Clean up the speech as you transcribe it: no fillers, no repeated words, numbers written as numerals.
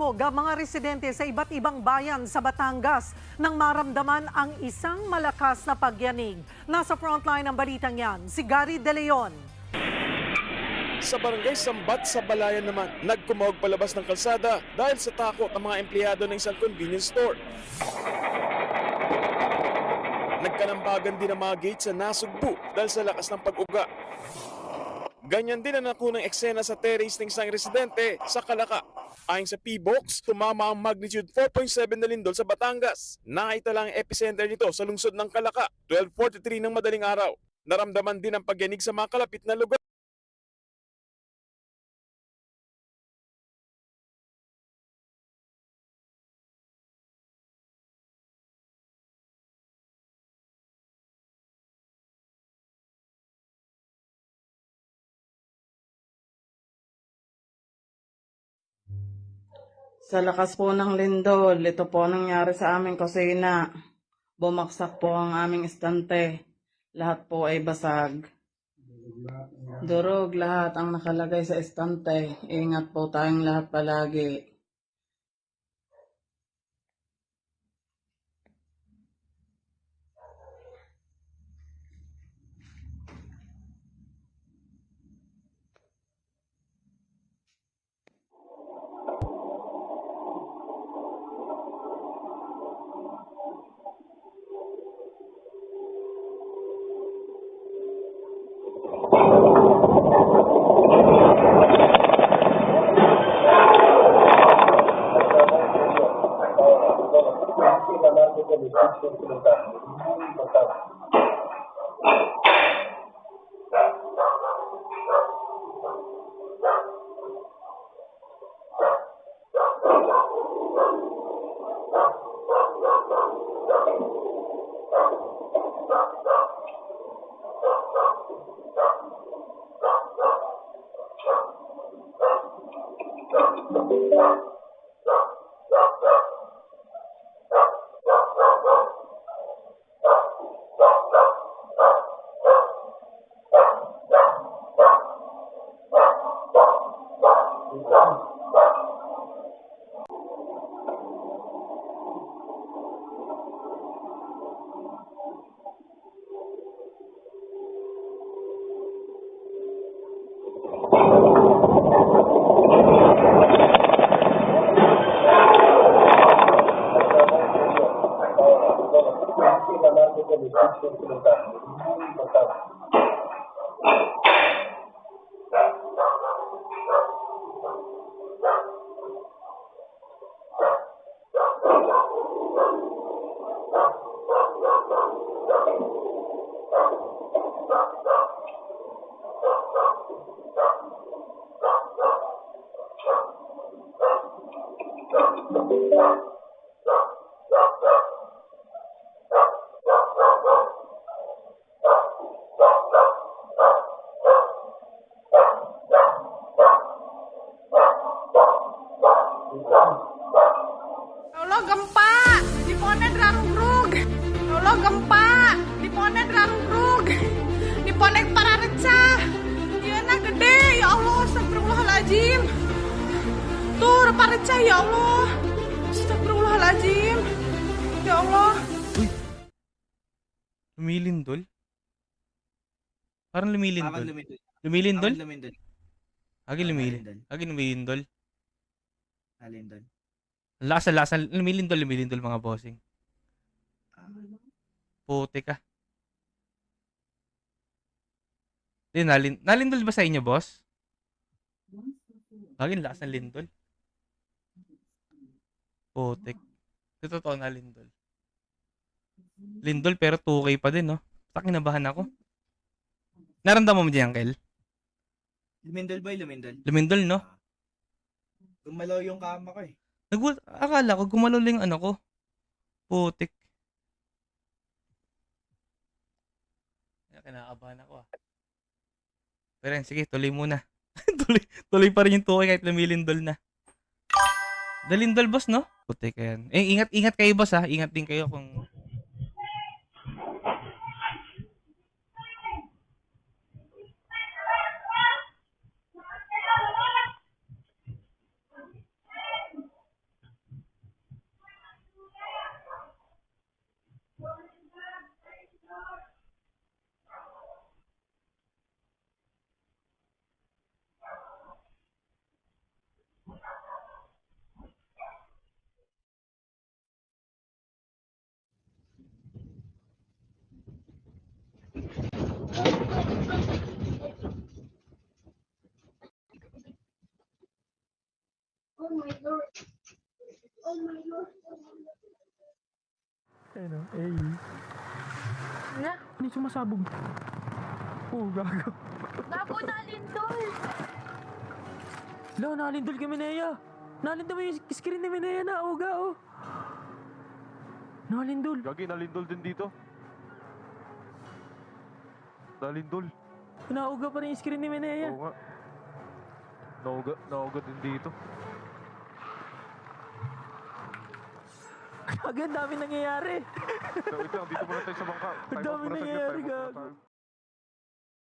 Palabog ang mga residente sa iba't ibang bayan sa Batangas nang maramdaman ang isang malakas na pagyanig. Nasa frontline ng balitang yan, si Gary De Leon. Sa barangay Sambat sa Balayan naman, nagkumawag palabas ng kalsada dahil sa takot ang mga empleyado ng isang convenience store. Nagkanambagan din ang mga gate sa nasugbu dahil sa lakas ng pag-uga. Ganyan din ang nakunang eksena sa terrace ng isang residente sa Kalaka. Ayon sa P-Box, tumama ang magnitude 4.7 na lindol sa Batangas. Nakita lang ang epicenter nito sa lungsod ng Kalaka, 12:43 ng madaling araw. Naramdaman din ang pagyanig sa mga kalapit na lugar. Sa lakas po ng lindol, ito po nangyari sa aming kusina. Bumaksak po ang aming estante. Lahat po ay basag. Durog lahat ang nakalagay sa estante. Ingat po tayong lahat palagi. Lolo gempa, di pone drarugrug. Lolo gempa, di pone drarugrug. Di pone pararecah. Iya na gede, ya Allah, astagfirullahaladzim. Tuh, parecah ya Allah. Astagfirullahaladzim. Ya Allah. Uy! Lumilindol? Parang lumilindol. lumindol. Lumilindol? Lumindol. Agi lumilindol. Agi lumilindol. Alindol. Lakas. Lumilindol mga bossing. Puti ka. Di, nalindol ba sa inyo, boss? Agi lakas ng lindol. Putik. Ito totoo na lindol. Lindol pero 2K pa din, no? Kinabahan ako. Naramdaman mo diyan, Kel? Lumindol boy, lumindol. Lumindol, no? Gumalaw yung kama ko eh. Akala ko gumalaw lang yung ano ko. Putik. Kinakabahan ako ah. Pero yan, sige, tuloy muna. tuloy pa rin yung 2K kahit lumilindol na. Dalindol, boss, no? Putik yan. Ingat kayo, boss, ha? Ingat din kayo kung... Ano? Eh. Na, Ano yung sumasabog? Oh, gago. gago na lindol. Lo, nalindol kay Minea. Nalindol mo yung screen ni Minea na, uga, oh. Nalindol. Gagi, nalindol din dito. Nalindol. Nauga pa rin yung screen ni Minea. Oo nga. Nauga din dito. Agad, dami nangyayari. So, ito lang, dito muna tayo sa bangka. Ang dami nangyayari, gago.